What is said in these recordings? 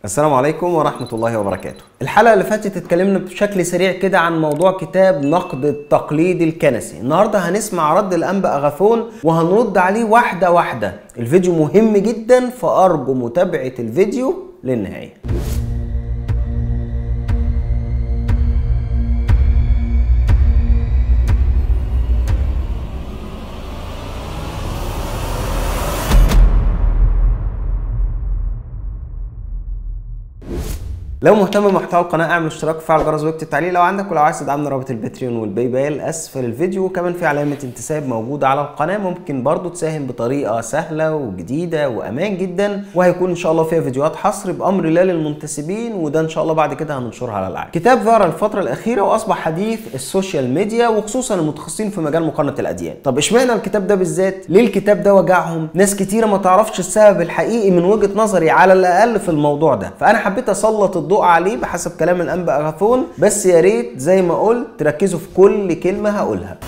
السلام عليكم ورحمة الله وبركاته. الحلقة اللي فاتت اتكلمنا بشكل سريع كده عن موضوع كتاب نقد التقليد الكنسي. النهاردة هنسمع رد الأنبا أغاثون وهنرد عليه واحدة واحدة. الفيديو مهم جدا فأرجو متابعة الفيديو للنهاية. لو مهتم بمحتوى القناه اعمل اشتراك وفعل الجرس واكتب التعليق لو عندك، ولو عايز تدعمنا رابط الباتريون والباي بال اسفل الفيديو، وكمان في علامه انتساب موجوده على القناه. ممكن برضو تساهم بطريقه سهله وجديده وامان جدا، وهيكون ان شاء الله فيها فيديوهات حصر بامر الله للمنتسبين، وده ان شاء الله بعد كده هننشرها على العالم. كتاب ظهر الفتره الاخيره واصبح حديث السوشيال ميديا وخصوصا المتخصصين في مجال مقارنه الاديان. طب اشمعنى الكتاب ده بالذات؟ ليه الكتاب ده وجعهم؟ ناس كتيره ما تعرفش السبب الحقيقي من وجهه نظري على الاقل في الموضوع ده، فانا حبيت اسلط الضوء عليه بحسب كلام الأنبا أغاثون، بس يا ريت زي ما قلت تركزوا في كل كلمة هقولها.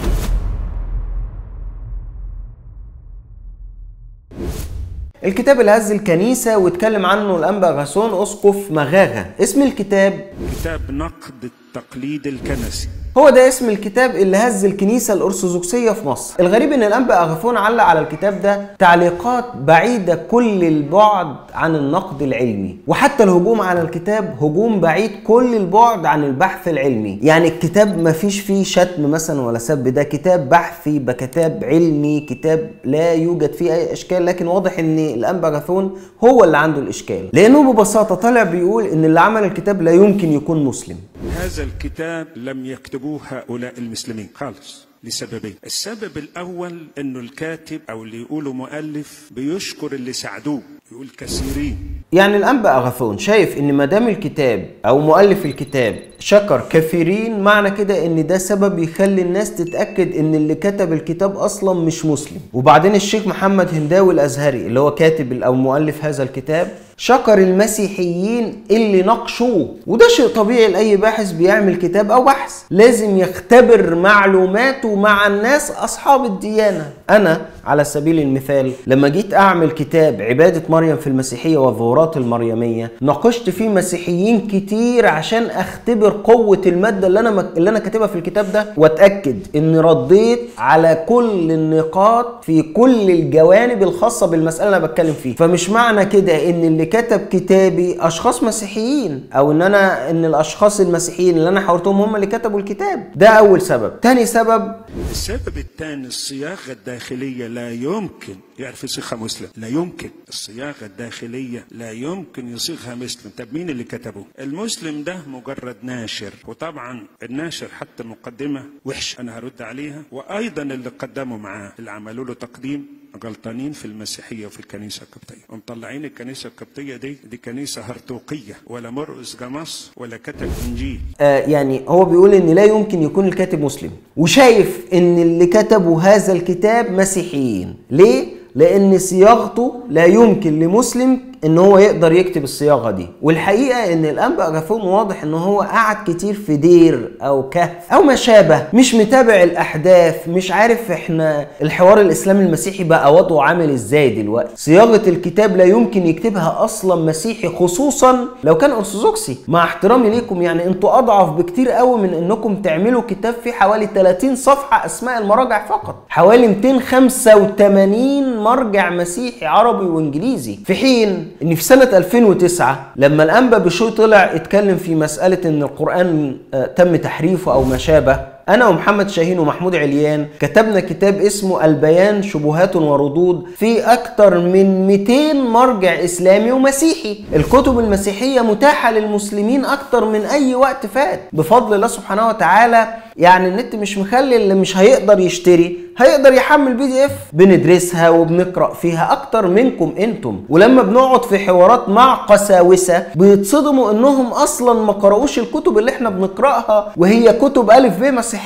الكتاب اللي هز الكنيسة واتكلم عنه الأنبا أغاثون أسقف مغاغة. اسم الكتاب كتاب نقد التقليد الكنسي. هو ده اسم الكتاب اللي هز الكنيسة الأرثوذكسية في مصر. الغريب ان الأنبا أغاثون علق على الكتاب ده تعليقات بعيدة كل البعد عن النقد العلمي، وحتى الهجوم على الكتاب هجوم بعيد كل البعد عن البحث العلمي. يعني الكتاب ما فيش فيه شتم مثلا ولا سب، ده كتاب بحثي بكتاب علمي، كتاب لا يوجد فيه اي اشكال. لكن واضح ان الأنبا أغاثون هو اللي عنده الاشكال، لانه ببساطة طلع بيقول ان اللي عمل الكتاب لا يمكن يكون مسلم. هذا الكتاب لم يكتبوه هؤلاء المسلمين خالص، لسببين. السبب الأول أنه الكاتب أو اللي يقوله مؤلف بيشكر اللي ساعدوه، يقول كثيرين. يعني الأنبا أغاثون شايف ان ما دام الكتاب او مؤلف الكتاب شكر كثيرين، معنى كده ان ده سبب يخلي الناس تتأكد ان اللي كتب الكتاب اصلا مش مسلم. وبعدين الشيخ محمد هنداوي الازهري اللي هو كاتب او مؤلف هذا الكتاب شكر المسيحيين اللي ناقشوه، وده شيء طبيعي لأي باحث بيعمل كتاب أو بحث، لازم يختبر معلوماته مع الناس أصحاب الديانة. أنا على سبيل المثال لما جيت أعمل كتاب عبادة مريم في المسيحية والظهورات المريمية، ناقشت فيه مسيحيين كتير عشان أختبر قوة المادة اللي أنا كاتبها في الكتاب ده، وأتأكد إني رديت على كل النقاط في كل الجوانب الخاصة بالمسألة اللي أنا بتكلم فيه. فمش معنى كده إن اللي كتب كتابي اشخاص مسيحيين، او ان الاشخاص المسيحيين اللي انا حاورتهم هم اللي كتبوا الكتاب. ده اول سبب. تاني سبب، السبب الثاني الصياغه الداخليه لا يمكن يعرف يصيغها مسلم، لا يمكن. الصياغه الداخليه لا يمكن يصيغها مسلم. طب مين اللي كتبه؟ المسلم ده مجرد ناشر، وطبعا الناشر حتى مقدمه وحش انا هرد عليها، وايضا اللي قدموا معاه اللي عملوا له تقديم غلطانين في المسيحيه وفي الكنيسه القبطيه، ومطلعين الكنيسه القبطيه دي كنيسه هرطوقيه، ولا مرقس جمص ولا كتب انجيل. يعني هو بيقول ان لا يمكن يكون الكاتب مسلم، وشايف ان اللي كتبوا هذا الكتاب مسيحيين. ليه؟ لان صياغته لا يمكن لمسلم ان هو يقدر يكتب الصياغه دي. والحقيقه ان الأنبا أغاثون واضح ان هو قعد كتير في دير او كهف او ما شابه، مش متابع الاحداث، مش عارف احنا الحوار الاسلامي المسيحي بقى وضعه عامل ازاي دلوقتي. صياغه الكتاب لا يمكن يكتبها اصلا مسيحي، خصوصا لو كان ارثوذكسي. مع احترامي ليكم، يعني انتوا اضعف بكتير قوي من انكم تعملوا كتاب فيه حوالي 30 صفحه اسماء المراجع فقط، حوالي 285 مرجع مسيحي عربي وانجليزي، في حين ان في سنة 2009 لما الأنبا بشوي طلع اتكلم في مسألة ان القرآن تم تحريفه او ما شابه، أنا ومحمد شاهين ومحمود عليان كتبنا كتاب اسمه البيان شبهات وردود في أكتر من 200 مرجع إسلامي ومسيحي. الكتب المسيحية متاحة للمسلمين أكتر من أي وقت فات بفضل الله سبحانه وتعالى. يعني النت مش مخلي اللي مش هيقدر يشتري هيقدر يحمل PDF. بندرسها وبنقرأ فيها أكتر منكم أنتم، ولما بنقعد في حوارات مع قساوسة بيتصدموا إنهم أصلا ما قرأوش الكتب اللي احنا بنقرأها، وهي كتب ألف ب مسيحية.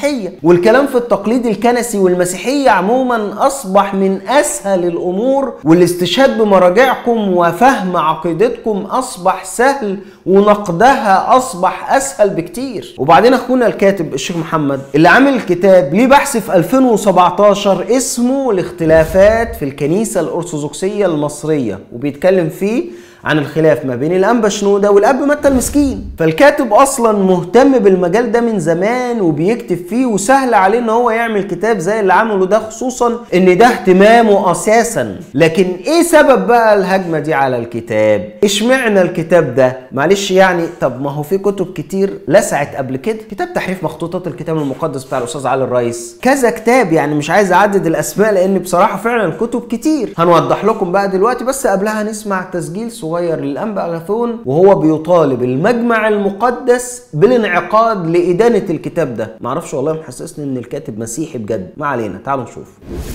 والكلام في التقليد الكنسي والمسيحية عموما أصبح من أسهل الأمور، والاستشهاد بمراجعكم وفهم عقيدتكم أصبح سهل، ونقدها أصبح أسهل بكتير. وبعدين أخونا الكاتب الشيخ محمد اللي عامل الكتاب ليه بحث في 2017 اسمه الاختلافات في الكنيسة الأرثوذكسية المصرية، وبيتكلم فيه عن الخلاف ما بين الانبا شنودة والاب متى المسكين. فالكاتب اصلا مهتم بالمجال ده من زمان وبيكتب فيه، وسهل عليه ان هو يعمل كتاب زي اللي عمله ده، خصوصا ان ده اهتمامه اساسا. لكن ايه سبب بقى الهجمة دي على الكتاب؟ اشمعنى الكتاب ده؟ معلش يعني، طب ما هو في كتب كتير لسعت قبل كده، كتاب تحريف مخطوطات الكتاب المقدس بتاع الاستاذ علي الريس، كذا كتاب، يعني مش عايز اعدد الاسماء لان بصراحة فعلا كتب كتير هنوضح لكم بقى دلوقتي. بس قبلها نسمع تسجيل صغير للانبا اغاثون وهو بيطالب المجمع المقدس بالانعقاد لإدانة الكتاب ده. معرفش والله محسسني ان الكاتب مسيحي بجد، ما علينا، تعالوا نشوف.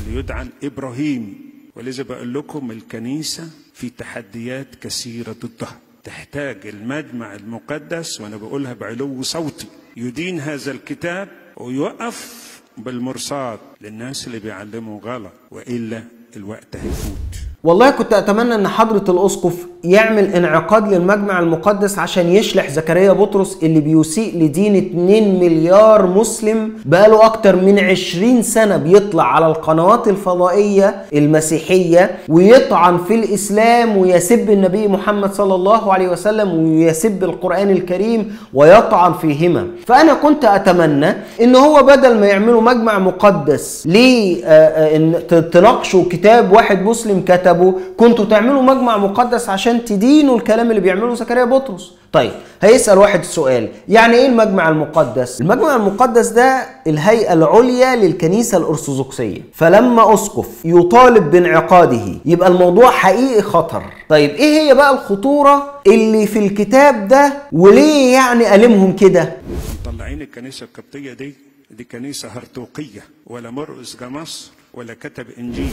اللي يدعى ابراهيم، ولذا بقول لكم الكنيسة في تحديات كثيرة ضدها، تحتاج المجمع المقدس، وانا بقولها بعلو صوتي، يدين هذا الكتاب ويوقف بالمرصاد للناس اللي بيعلموا غلط، وإلا الوقت هيفوت. والله كنت اتمنى ان حضرة الاسقف يعمل انعقاد للمجمع المقدس عشان يشلح زكريا بطرس اللي بيسيء لدين 2 مليار مسلم بقاله اكتر من 20 سنة بيطلع على القنوات الفضائية المسيحية ويطعن في الاسلام ويسب النبي محمد صلى الله عليه وسلم ويسب القرآن الكريم ويطعن فيهما. فانا كنت اتمنى ان هو بدل ما يعملوا مجمع مقدس ليه تناقشوا كتاب واحد مسلم كتبه، كنتوا تعملوا مجمع مقدس عشان تدينوا الكلام اللي بيعمله زكريا بطرس. طيب هيسأل واحد السؤال، يعني ايه المجمع المقدس؟ المجمع المقدس ده الهيئة العليا للكنيسة الأرثوذكسية، فلما أسقف يطالب بانعقاده يبقى الموضوع حقيقي خطر. طيب ايه هي بقى الخطورة اللي في الكتاب ده وليه يعني ألمهم كده؟ مطلعين الكنيسة القبطية دي كنيسة هرطوقية، ولا مرقس جمصر ولا كتب إنجيل.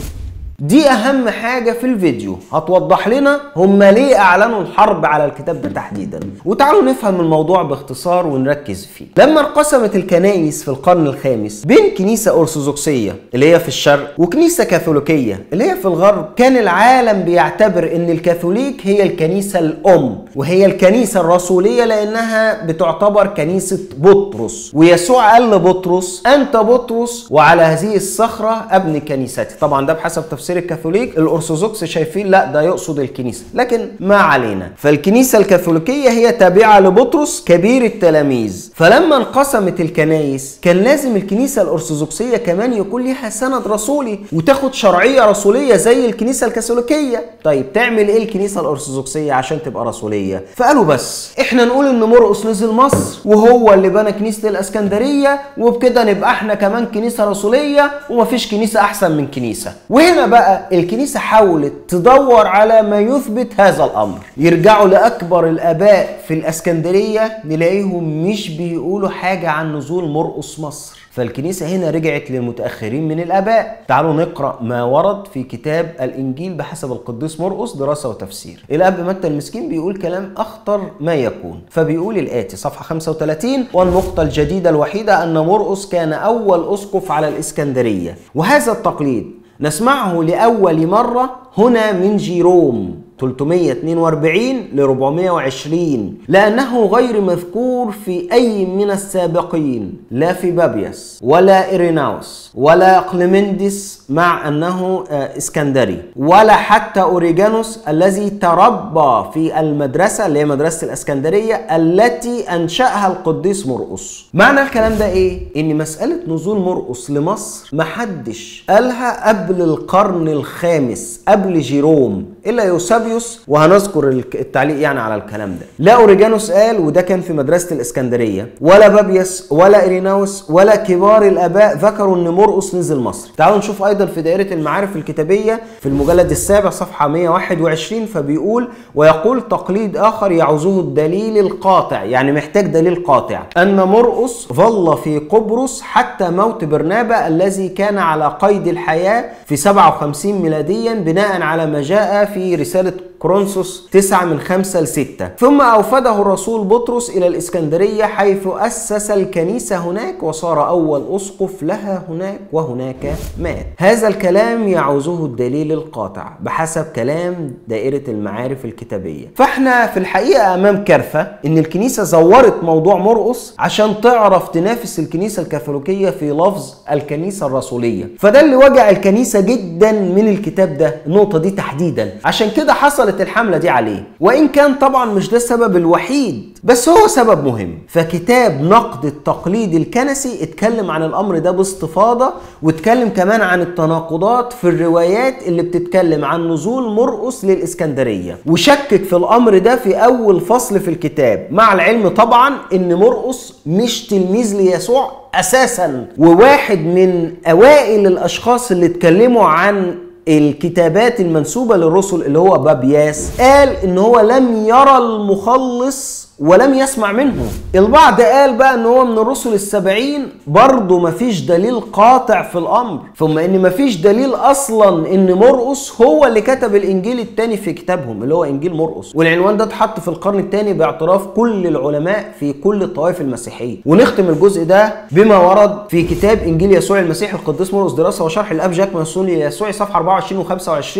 دي اهم حاجة في الفيديو، هتوضح لنا هم ليه اعلنوا الحرب على الكتاب ده تحديدا. وتعالوا نفهم الموضوع باختصار ونركز فيه. لما انقسمت الكنائس في القرن الخامس بين كنيسة ارثوذكسية اللي هي في الشرق وكنيسة كاثوليكية اللي هي في الغرب، كان العالم بيعتبر ان الكاثوليك هي الكنيسة الام وهي الكنيسة الرسولية لانها بتعتبر كنيسة بطرس، ويسوع قال لبطرس انت بطرس وعلى هذه الصخرة ابني كنيستي. طبعا ده بحسب تفسير الكاثوليك. الارثوذكس شايفين لا ده يقصد الكنيسه، لكن ما علينا. فالكنيسه الكاثوليكيه هي تابعه لبطرس كبير التلاميذ. فلما انقسمت الكنائس كان لازم الكنيسه الارثوذكسيه كمان يكون لها سند رسولي وتاخد شرعيه رسوليه زي الكنيسه الكاثوليكيه. طيب تعمل ايه الكنيسه الارثوذكسيه عشان تبقى رسوليه؟ فقالوا بس احنا نقول ان مرقس نزل مصر وهو اللي بنى كنيسه الاسكندريه، وبكده نبقى احنا كمان كنيسه رسوليه ومفيش كنيسه احسن من كنيسه. وهنا بقى الكنيسة حاولت تدور على ما يثبت هذا الأمر. يرجعوا لأكبر الآباء في الأسكندرية نلاقيهم مش بيقولوا حاجة عن نزول مرقس مصر. فالكنيسة هنا رجعت للمتأخرين من الآباء. تعالوا نقرأ ما ورد في كتاب الإنجيل بحسب القديس مرقس دراسة وتفسير. الأب متى المسكين بيقول كلام أخطر ما يكون، فبيقول الآتي صفحة 35: والنقطة الجديدة الوحيدة أن مرقس كان أول أسقف على الإسكندرية، وهذا التقليد نسمعه لأول مرة هنا من جيروم 342 ل 420 لأنه غير مذكور في أي من السابقين، لا في بابيس ولا إيريناوس ولا قليمندس مع أنه إسكندري، ولا حتى أوريجانوس الذي تربى في المدرسة اللي هي مدرسة الإسكندرية التي أنشأها القديس مرقس. معنى الكلام ده إيه؟ إن مسألة نزول مرقس لمصر محدش قالها قبل القرن الخامس، قبل جيروم، إلا يوسابيوس، وهنذكر التعليق يعني على الكلام ده. لا أوريجانوس قال، وده كان في مدرسة الإسكندرية، ولا بابيس ولا إيريناوس ولا كبار الآباء ذكروا إن مرقس نزل مصر. تعالوا نشوف أيضا في دائرة المعارف الكتابية في المجلد السابع صفحة 121، فبيقول: ويقول تقليد آخر يعوزه الدليل القاطع، يعني محتاج دليل قاطع، أن مرقس ظل في قبرص حتى موت برنابا الذي كان على قيد الحياة في 57 ميلاديا بناء على ما جاء في رسالة كورنثوس 9:5-6. ثم أوفده الرسول بطرس إلى الإسكندرية حيث أسس الكنيسة هناك وصار أول أسقف لها هناك، وهناك مات. هذا الكلام يعوزه الدليل القاطع بحسب كلام دائرة المعارف الكتابية. فاحنا في الحقيقة أمام كارثة إن الكنيسة زورت موضوع مرقس عشان تعرف تنافس الكنيسة الكاثوليكية في لفظ الكنيسة الرسولية. فده اللي وجع الكنيسة جدا من الكتاب ده، النقطة دي تحديدا. عشان كده حصلت حسمت الحملة دي عليه، وإن كان طبعا مش ده السبب الوحيد بس هو سبب مهم. فكتاب نقد التقليد الكنسي اتكلم عن الأمر ده باستفاضة، واتكلم كمان عن التناقضات في الروايات اللي بتتكلم عن نزول مرقس للإسكندرية، وشكك في الأمر ده في أول فصل في الكتاب، مع العلم طبعا إن مرقس مش تلميذ ليسوع أساسا، وواحد من أوائل الأشخاص اللي اتكلموا عن الكتابات المنسوبة للرسل اللي هو بابياس قال إن هو لم يرى المخلص ولم يسمع منه. البعض قال بقى ان هو من الرسل ال70، برضه مفيش دليل قاطع في الامر، ثم ان مفيش دليل اصلا ان مرقس هو اللي كتب الانجيل الثاني في كتابهم اللي هو انجيل مرقس، والعنوان ده اتحط في القرن الثاني باعتراف كل العلماء في كل الطوائف المسيحيه. ونختم الجزء ده بما ورد في كتاب انجيل يسوع المسيح القديس مرقس دراسه وشرح الاب جاك منسون ليسوع صفحه 24 و25،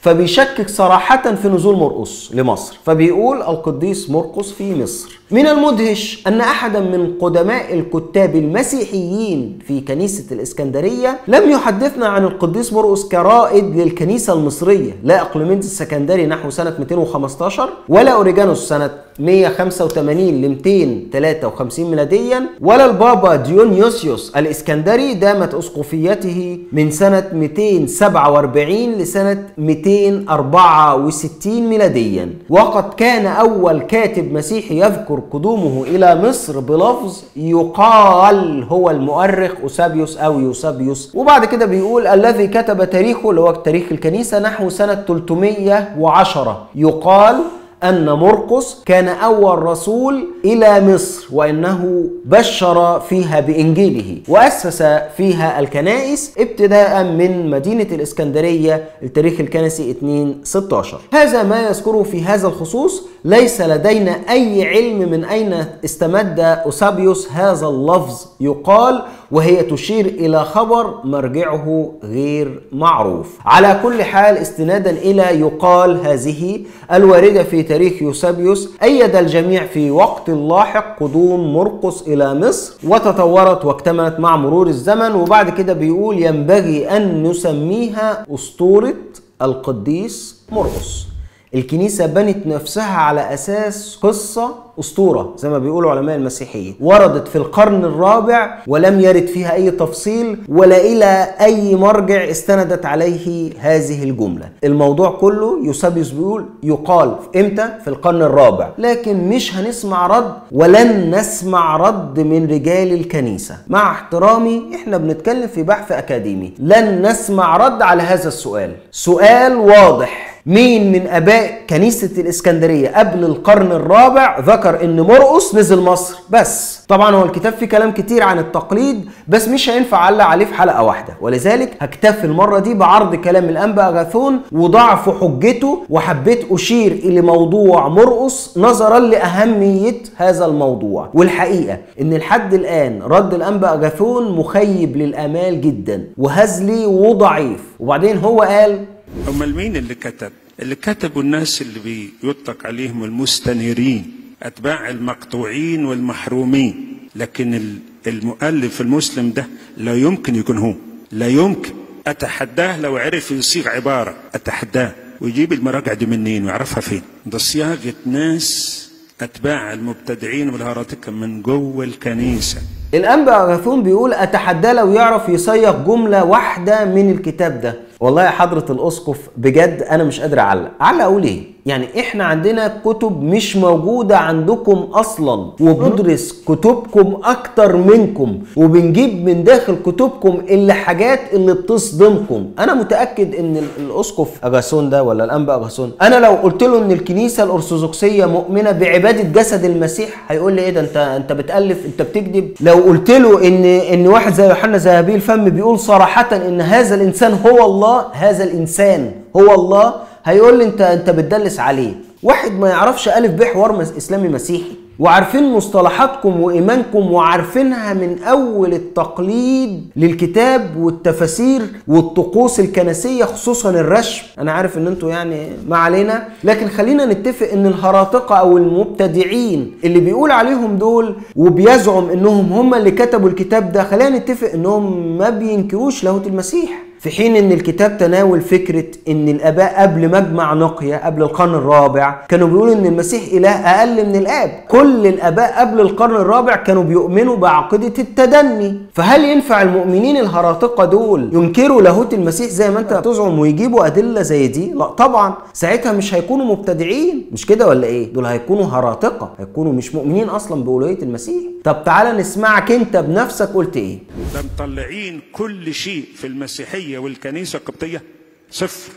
فبيشكك صراحة في نزول مرقس لمصر، فبيقول القديس مرقس في مصر. من المدهش أن أحدا من قدماء الكتاب المسيحيين في كنيسة الإسكندرية لم يحدثنا عن القديس مرقس كرائد للكنيسة المصرية، لا أقليمنس السكندري نحو سنة 215 ولا أوريجانوس سنة 185 ل 253 ميلاديا، ولا البابا ديونيوسيوس الإسكندري دامت أسقفيته من سنة 247 لسنة 264 ميلاديا. وقد كان أول كاتب مسيحي يذكر قدومه إلى مصر بلفظ يقال هو المؤرخ أوسابيوس أو يوسابيوس. وبعد كده بيقول الذي كتب تاريخه اللي هو تاريخ الكنيسة نحو سنة 310 يقال أن مرقس كان أول رسول إلى مصر، وأنه بشر فيها بإنجيله وأسس فيها الكنائس ابتداء من مدينة الإسكندرية التاريخ الكنسي 2/16. هذا ما يذكره في هذا الخصوص. ليس لدينا أي علم من أين استمد أوسابيوس هذا اللفظ يقال، وهي تشير إلى خبر مرجعه غير معروف. على كل حال استنادا إلى يقال هذه الواردة في تاريخ يوسابيوس أيد الجميع في وقت لاحق قدوم مرقس إلى مصر، وتطورت واكتملت مع مرور الزمن. وبعد كده بيقول ينبغي أن نسميها أسطورة القديس مرقس. الكنيسة بنت نفسها على أساس قصة أسطورة زي ما بيقولوا علماء المسيحية، وردت في القرن الرابع ولم يرد فيها أي تفصيل ولا إلى أي مرجع استندت عليه هذه الجملة. الموضوع كله يوسابيوس بيقول يقال إمتى؟ في القرن الرابع، لكن مش هنسمع رد ولن نسمع رد من رجال الكنيسة. مع احترامي احنا بنتكلم في بحث أكاديمي، لن نسمع رد على هذا السؤال. سؤال واضح: مين من اباء كنيسة الاسكندرية قبل القرن الرابع ذكر ان مرقس نزل مصر؟ بس طبعا هو الكتاب فيه كلام كتير عن التقليد، بس مش هينفع اعلق عليه في حلقة واحدة، ولذلك هكتفي المرة دي بعرض كلام الانبا اغاثون وضعف حجته، وحبيت اشير الى موضوع مرقس نظرا لاهمية هذا الموضوع. والحقيقة ان لحد الان رد الانبا اغاثون مخيب للامال جدا وهزلي وضعيف. وبعدين هو قال امال مين اللي كتب؟ اللي كتبوا الناس اللي بيطلق عليهم المستنيرين، اتباع المقطوعين والمحرومين. لكن المؤلف المسلم ده لا يمكن يكون هو، لا يمكن. اتحداه لو عرف يصيغ عبارة، اتحداه ويجيب المراجع دي منين ويعرفها فين. ده صياغة ناس اتباع المبتدعين والهراطقة من جوه الكنيسة. الانبا اغاثون بيقول اتحداه لو يعرف يصيغ جملة واحدة من الكتاب ده. والله يا حضرة الأسقف بجد أنا مش قادر أعلق أقول إيه؟ يعني إحنا عندنا كتب مش موجودة عندكم أصلا، وبندرس كتبكم أكتر منكم، وبنجيب من داخل كتبكم اللي حاجات اللي بتصدمكم. أنا متأكد إن الأسقف أغاثون ده ولا الأنبا أغاثون، أنا لو قلت له إن الكنيسة الأرثوذكسية مؤمنة بعبادة جسد المسيح هيقول لي إيه ده؟ أنت بتألف، أنت بتكذب. لو قلت له إن واحد زي يوحنا ذهبي الفم بيقول صراحة إن هذا الإنسان هو الله، هذا الإنسان هو الله، هيقول لي انت بتدلس عليه. واحد ما يعرفش ألف ب حوار اسلامي مسيحي، وعارفين مصطلحاتكم وإيمانكم وعارفينها من أول التقليد للكتاب والتفاسير والطقوس الكنسية خصوصا الرشم. أنا عارف إن أنتوا يعني ما علينا، لكن خلينا نتفق إن الهراطقة أو المبتدعين اللي بيقول عليهم دول وبيزعم إنهم هم اللي كتبوا الكتاب ده، خلينا نتفق إنهم ما بينكروش لاهوت المسيح. في حين ان الكتاب تناول فكرة ان الاباء قبل مجمع نقية قبل القرن الرابع كانوا بيقولوا ان المسيح اله اقل من الاب. كل الاباء قبل القرن الرابع كانوا بيؤمنوا بعقيدة التدني. فهل ينفع المؤمنين الهراطقة دول ينكروا لاهوت المسيح زي ما انت بتزعم ويجيبوا ادلة زي دي؟ لا طبعا، ساعتها مش هيكونوا مبتدعين، مش كده ولا ايه؟ دول هيكونوا هراطقة، هيكونوا مش مؤمنين اصلا بألوهية المسيح. طب تعالى نسمعك انت بنفسك قلت ايه. ده مطلعين كل شيء في المسيحية والكنيسة القبطية صفر،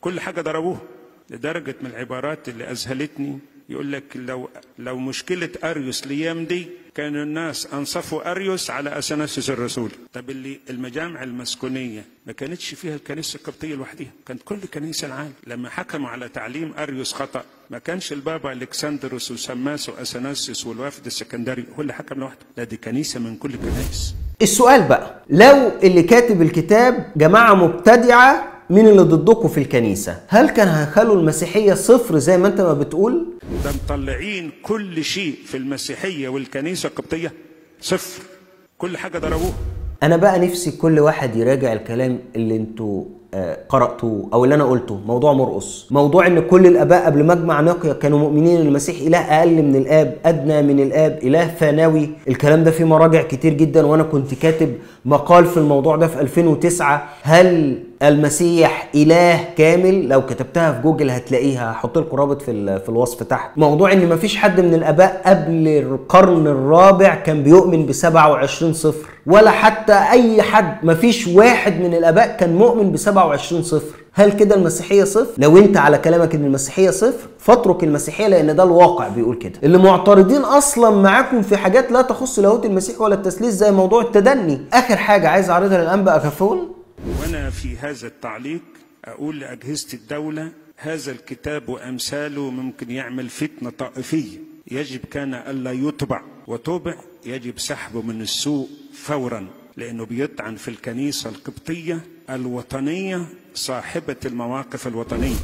كل حاجة ضربوها، لدرجة من العبارات اللي أذهلتني يقول لك لو مشكلة أريوس الأيام دي كانوا الناس أنصفوا أريوس على أثناسيوس الرسول. طب اللي المجامع المسكونية ما كانتش فيها الكنيسة القبطية لوحدها، كانت كل كنيسة العالم. لما حكموا على تعليم أريوس خطأ ما كانش البابا الكسندروس وسماس وأثناسيوس والوافد السكندري هو اللي حكم لوحده، لا دي كنيسة من كل الكنائس. السؤال بقى، لو اللي كاتب الكتاب جماعة مبتدعة من اللي ضدكم في الكنيسة، هل كان هيخلوا المسيحية صفر زي ما انت ما بتقول؟ ده مطلعين كل شيء في المسيحية والكنيسة القبطية صفر، كل حاجة ضربوها. انا بقى نفسي كل واحد يراجع الكلام اللي انتوا قرأتوه او اللي انا قلته. موضوع مرقس، موضوع ان كل الاباء قبل مجمع نقية كانوا مؤمنين ان المسيح اله اقل من الاب، ادنى من الاب، اله ثانوي. الكلام ده في مراجع كتير جدا، وانا كنت كاتب مقال في الموضوع ده في 2009. هل المسيح اله كامل؟ لو كتبتها في جوجل هتلاقيها، هحط لكم رابط في الوصف تحت. موضوع ان مفيش حد من الاباء قبل القرن الرابع كان بيؤمن ب27 صفر، ولا حتى اي حد، مفيش واحد من الاباء كان مؤمن ب27 صفر. هل كده المسيحية صفر؟ لو انت على كلامك ان المسيحية صفر فاترك المسيحية، لان ده الواقع بيقول كده. اللي معترضين اصلا معاكم في حاجات لا تخص لاهوت المسيح ولا التثليث زي موضوع التدني. اخر حاجة عايز اعرضها للانبا أغاثون. وانا في هذا التعليق اقول لاجهزة الدولة هذا الكتاب وامثاله ممكن يعمل فتنة طائفية، يجب كان الا يطبع، وطبع يجب سحبه من السوق فورا، لانه بيطعن في الكنيسة القبطية الوطنية صاحبة المواقف الوطنية.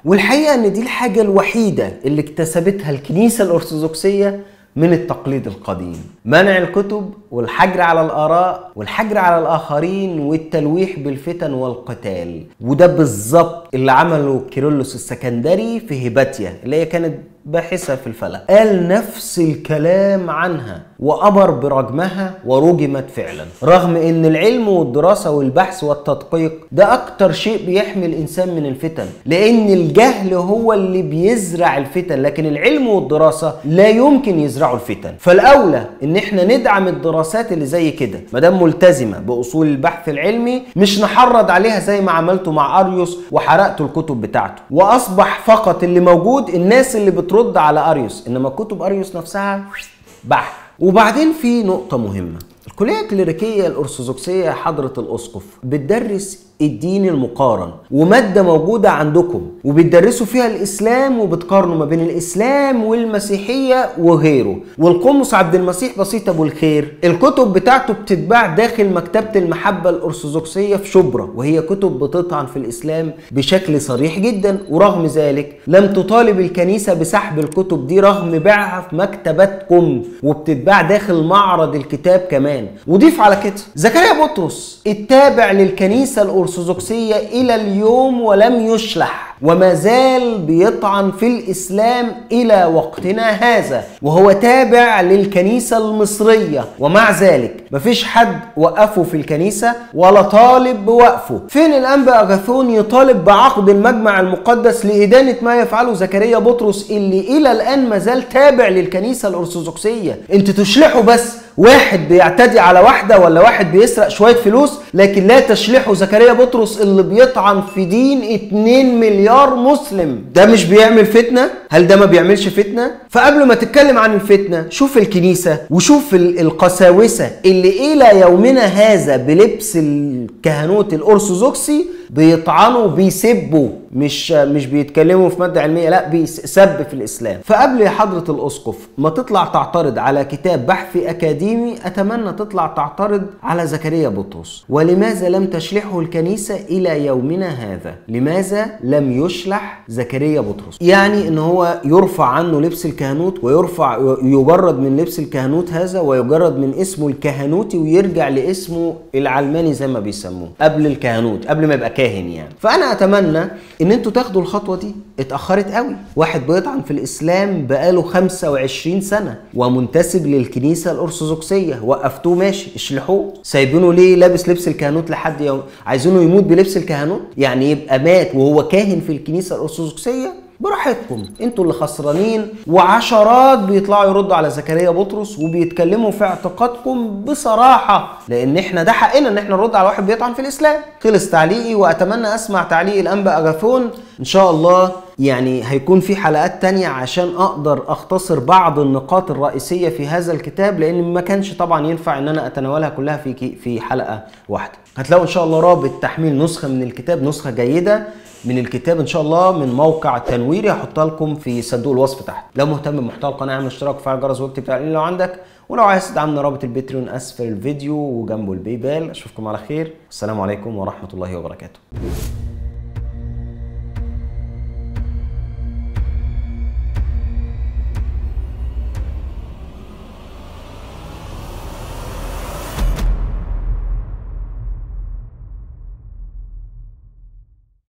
والحقيقة ان دي الحاجة الوحيدة اللي اكتسبتها الكنيسة الأرثوذكسية من التقليد القديم: منع الكتب والحجر على الآراء والحجر على الآخرين والتلويح بالفتن والقتال. وده بالظبط اللي عمله كيرلس السكندري في هيباتيا اللي هي كانت باحثة في الفلك. قال نفس الكلام عنها وأمر برجمها ورجمت فعلا، رغم ان العلم والدراسة والبحث والتدقيق ده اكتر شيء بيحمي الانسان من الفتن، لان الجهل هو اللي بيزرع الفتن، لكن العلم والدراسة لا يمكن يزرعوا الفتن. فالاولى ان احنا ندعم الدراسات اللي زي كده مادام ملتزمة باصول البحث العلمي، مش نحرض عليها زي ما عملتوا مع اريوس وحرقتوا الكتب بتاعته، واصبح فقط اللي موجود الناس اللي بترد على اريوس، انما كتب اريوس نفسها بحث. وبعدين في نقطة مهمة، الكلية الكليريكية الأرثوذكسية حضرة الأسقف بتدرس الدين المقارن، ومادة موجودة عندكم وبتدرسوا فيها الإسلام وبتقارنوا ما بين الإسلام والمسيحية وغيره. والقمص عبد المسيح بسيط أبو الخير الكتب بتاعته بتتباع داخل مكتبة المحبة الأرثوذكسية في شبرا، وهي كتب بتطعن في الإسلام بشكل صريح جدا، ورغم ذلك لم تطالب الكنيسة بسحب الكتب دي رغم بيعها في مكتباتكم، وبتتباع داخل معرض الكتاب كمان. وضيف على كده زكريا بطرس التابع للكنيسة الأرثوذكسية إلى اليوم ولم يشلح، وما زال بيطعن في الإسلام إلى وقتنا هذا، وهو تابع للكنيسة المصرية، ومع ذلك مفيش حد وقفه في الكنيسة ولا طالب بوقفه. فين الأنبا أغاثون يطالب بعقد المجمع المقدس لإدانة ما يفعله زكريا بطرس اللي إلى الآن ما زال تابع للكنيسة الأرثوذكسية؟ انتوا تشلحوا بس واحد بيعتدي على واحدة ولا واحد بيسرق شوية فلوس، لكن لا تشلحوا زكريا بطرس اللي بيطعن في دين 2 مليار مسلم. ده مش بيعمل فتنة؟ هل ده ما بيعملش فتنة؟ فقبل ما تتكلم عن الفتنة شوف الكنيسة وشوف القساوسة اللي إلى يومنا هذا بلبس الكهنوت الأرثوذكسي بيطعنوا بيسبوا مش بيتكلموا في ماده علميه، لا بيسب في الاسلام. فقبل حضره الاسقف ما تطلع تعترض على كتاب بحثي اكاديمي، اتمنى تطلع تعترض على زكريا بطرس. ولماذا لم تشلحه الكنيسه الى يومنا هذا؟ لماذا لم يشلح زكريا بطرس؟ يعني ان هو يرفع عنه لبس الكهنوت، يجرد من لبس الكهنوت هذا ويجرد من اسمه الكهنوتي ويرجع لاسمه العلماني زي ما بيسموه قبل الكهنوت، قبل ما يبقى كاهن يعني. فانا اتمنى ان انتوا تاخدوا الخطوه دي، اتاخرت قوي. واحد بيطعن في الاسلام بقاله 25 سنه ومنتسب للكنيسه الارثوذكسيه، وقفتوه ماشي، اشلحوه. سايبينه ليه لابس لبس الكهنوت لحد يوم؟ عايزينه يموت بلبس الكهنوت؟ يعني يبقى مات وهو كاهن في الكنيسه الارثوذكسيه؟ براحتكم، انتوا اللي خسرانين. وعشرات بيطلعوا يردوا على زكريا بطرس وبيتكلموا في اعتقادكم بصراحه، لان احنا ده حقنا ان احنا نرد على واحد بيطعن في الاسلام. خلص تعليقي، واتمنى اسمع تعليق الانبا اغاثون ان شاء الله. يعني هيكون في حلقات تانية عشان اقدر اختصر بعض النقاط الرئيسيه في هذا الكتاب، لان ما كانش طبعا ينفع ان انا اتناولها كلها في حلقه واحده. هتلاقوا ان شاء الله رابط تحميل نسخه من الكتاب، نسخه جيده من الكتاب ان شاء الله من موقع تنويري، هحطها لكم في صندوق الوصف تحت. لو مهتم بمحتوى القناه اعمل اشتراك وفعل الجرس واكتب تعليق لو عندك، ولو عايز تدعمنا رابط الباتريون اسفل الفيديو وجنبه الباي بال. اشوفكم على خير، السلام عليكم ورحمه الله وبركاته.